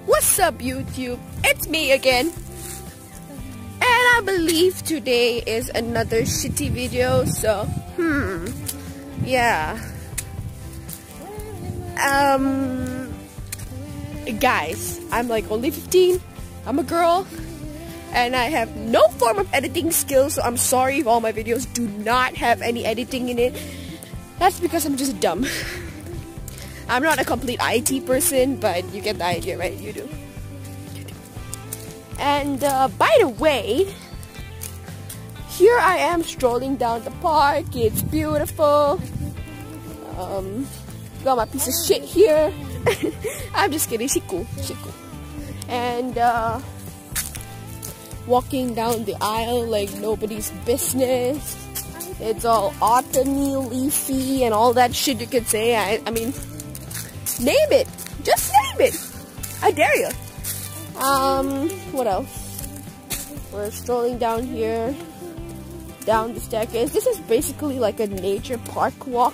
What's up, YouTube? It's me again. And I believe today is another shitty video, so, yeah. Guys, I'm like only 15. I'm a girl. And I have no form of editing skills, so I'm sorry if all my videos do not have any editing in it. That's because I'm just dumb. I'm not a complete IT person, but you get the idea, right? You do. And by the way, here I am strolling down the park. It's beautiful. Got my piece of shit here. I'm just kidding. She cool. She cool. And walking down the aisle like nobody's business. It's all autumny, leafy, and all that shit you could say. I mean, name it. Just name it. I dare you. What else? We're strolling down here, down the staircase. This is basically like a nature park walk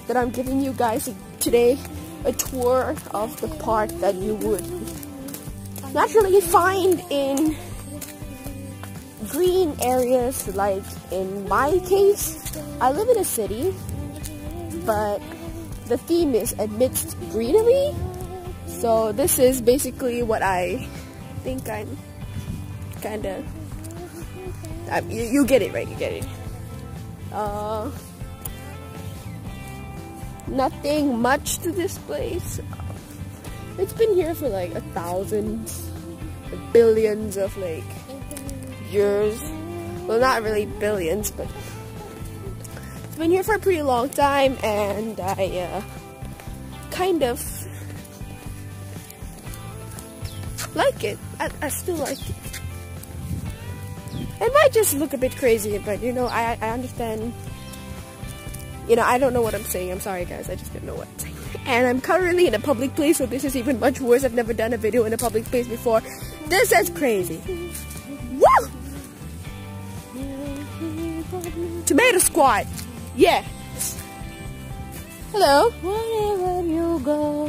that I'm giving you guys today. A tour of the park that you would naturally find in green areas. Like in my case, I live in a city, but the theme is amidst greenery. So this is basically what I think I'm kinda, you get it, right? You get it. Nothing much to this place. It's been here for like billions of like years. Well, not really billions, but it's been here for a pretty long time, and I kind of like it. I still like it. It might just look a bit crazy, but you know, I understand. You know, I don't know what I'm saying. I'm sorry, guys. I just don't know what I'm saying. And I'm currently in a public place, so this is even much worse. I've never done a video in a public place before. This is crazy. Woo! Tomato Squad. Yeah. Hello. Wherever you go,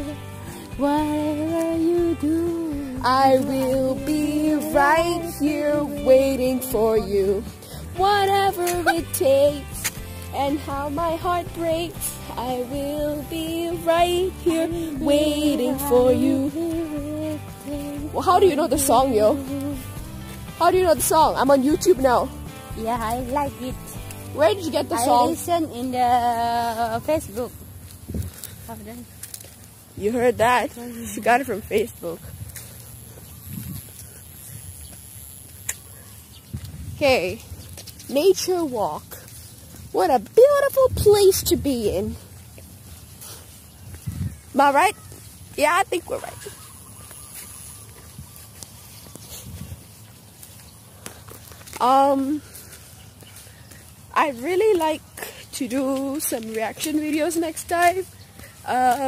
whatever you do, I will be right here waiting for you. Whatever it takes and how my heart breaks, I will be right here waiting for you. Well, how do you know the song, yo? How do you know the song? I'm on YouTube now. Yeah, I like it. Where did you get the song? I listen in the Facebook. You heard that? She got it from Facebook. Okay, nature walk. What a beautiful place to be in. Am I right? Yeah, I think we're right. I'd really like to do some reaction videos next time.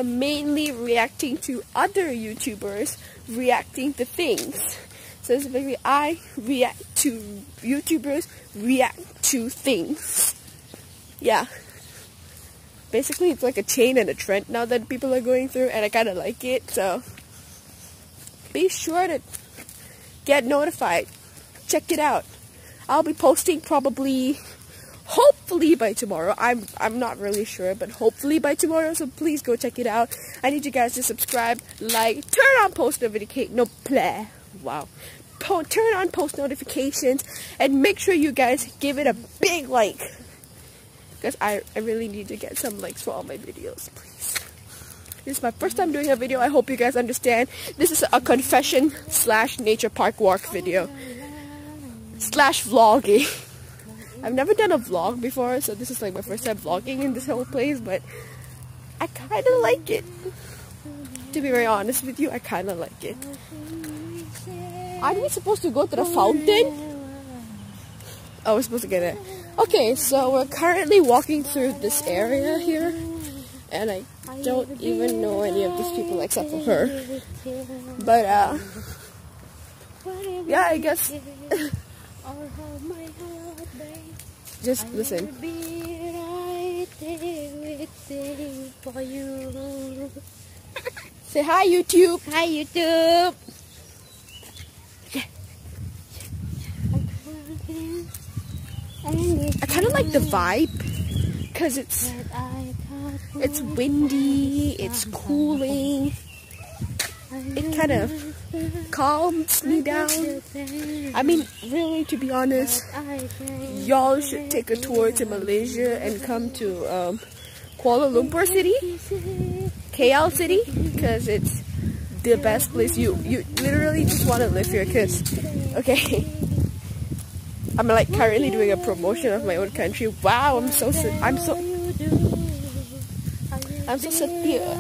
Mainly reacting to other YouTubers reacting to things. So basically, I react to YouTubers react to things. Yeah. Basically, it's like a chain and a trend now that people are going through, and I kind of like it. So be sure to get notified. Check it out. I'll be posting probably, hopefully by tomorrow. I'm not really sure, but hopefully by tomorrow. So please go check it out. I need you guys to subscribe, like, turn on post notification. No play. Wow. Turn on post notifications and make sure you guys give it a big like, because I really need to get some likes for all my videos, please. This is my first time doing a video. I hope you guys understand. This is a confession / nature park walk video / vlogging. I've never done a vlog before, so this is like my first time vlogging in this whole place, but I kind of like it. To be very honest with you, I kind of like it. Are we supposed to go to the fountain? Oh, we're supposed to get it. Okay, so we're currently walking through this area here, and I don't even know any of these people except for her. But, yeah, I guess. Just listen. Say hi, YouTube. Hi, YouTube. I kind of like the vibe because it's windy, it's cooling. It kind of calms me down. I mean, really, to be honest, y'all should take a tour to Malaysia and come to Kuala Lumpur City, KL City, because it's the best place. You literally just want to live here. Cause okay, I'm like currently doing a promotion of my own country. Wow, I'm so setia.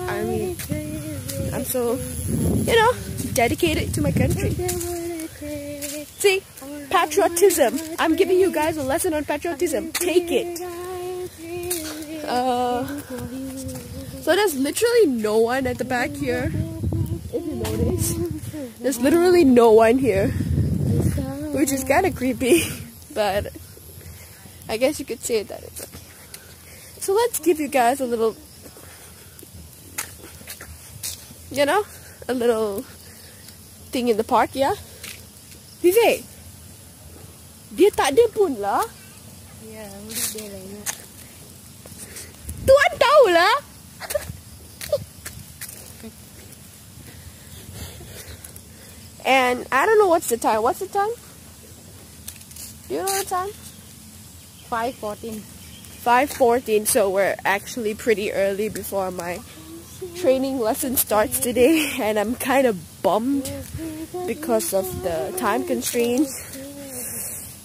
I mean, I'm so, you know, dedicated to my country. See, patriotism. I'm giving you guys a lesson on patriotism. Take it. So there's literally no one at the back here. If you notice, there's literally no one here, which is kind of creepy. But I guess you could say that it's okay. So let's give you guys a little, you know, a little thing in the park, yeah? Vivek, dia tak ada pun lah. Ya, udah dia lah. Tuan tahu lah. And I don't know what's the time. What's the time? Do you know the time? 5:14. 5:14, so we're actually pretty early before my training lesson starts today, and I'm kind of bummed because of the time constraints.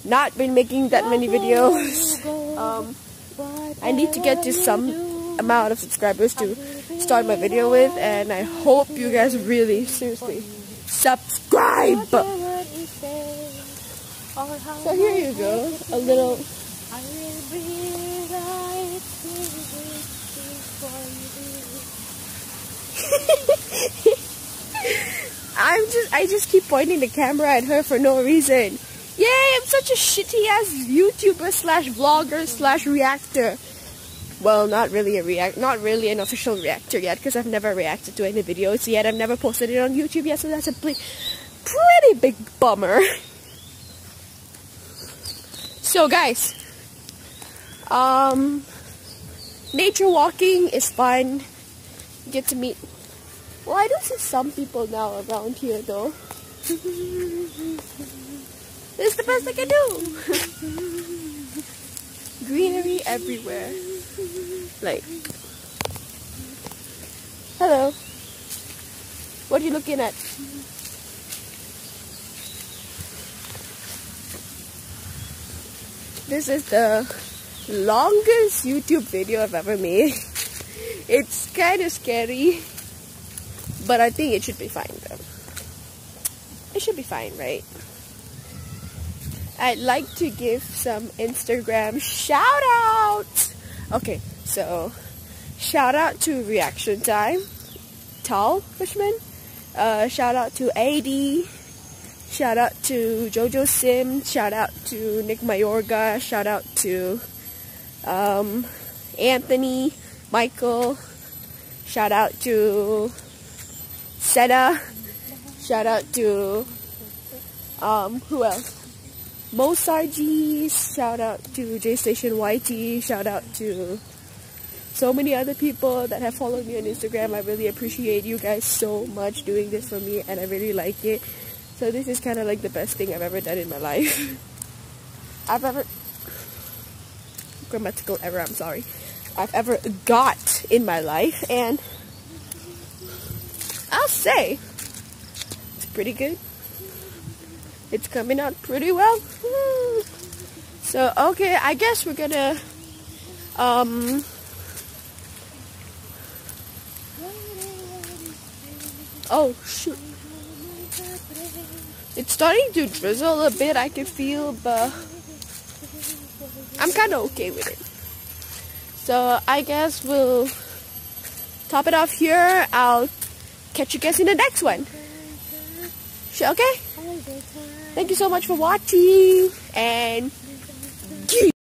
Not been making that many videos. I need to get to some amount of subscribers to start my video with, and I hope you guys really, seriously, subscribe! So here you go, a little... I just keep pointing the camera at her for no reason. Yay, I'm such a shitty ass YouTuber slash vlogger slash reactor. Well, not really an official reactor yet, because I've never reacted to any videos yet. I've never posted it on YouTube yet, so that's a pretty big bummer. So guys, nature walking is fun. You get to meet. Well, I do see some people now around here though. This is the best I can do. Greenery everywhere. Like, hello. What are you looking at? This is the longest YouTube video I've ever made. It's kind of scary, but I think it should be fine though. It should be fine, right? I'd like to give some Instagram shout outs. Okay, so shout out to Reaction Time, Tal Fishman. Shout out to AD. Shout out to Jojo Sim. Shout out to Nick Mayorga. Shout out to Anthony, Michael. Shout out to Seda. Shout out to who else? Mosarji. Shout out to J Station YT. Shout out to so many other people that have followed me on Instagram. I really appreciate you guys so much doing this for me, and I really like it. So this is kind of like the best thing I've ever done in my life. Grammatical error, I'm sorry. I've ever got in my life, and I'll say it's pretty good. It's coming out pretty well. So okay, I guess we're gonna oh shoot. It's starting to drizzle a bit, I can feel, but I'm kind of okay with it. So I guess we'll top it off here. I'll catch you guys in the next one. Okay? Thank you so much for watching, and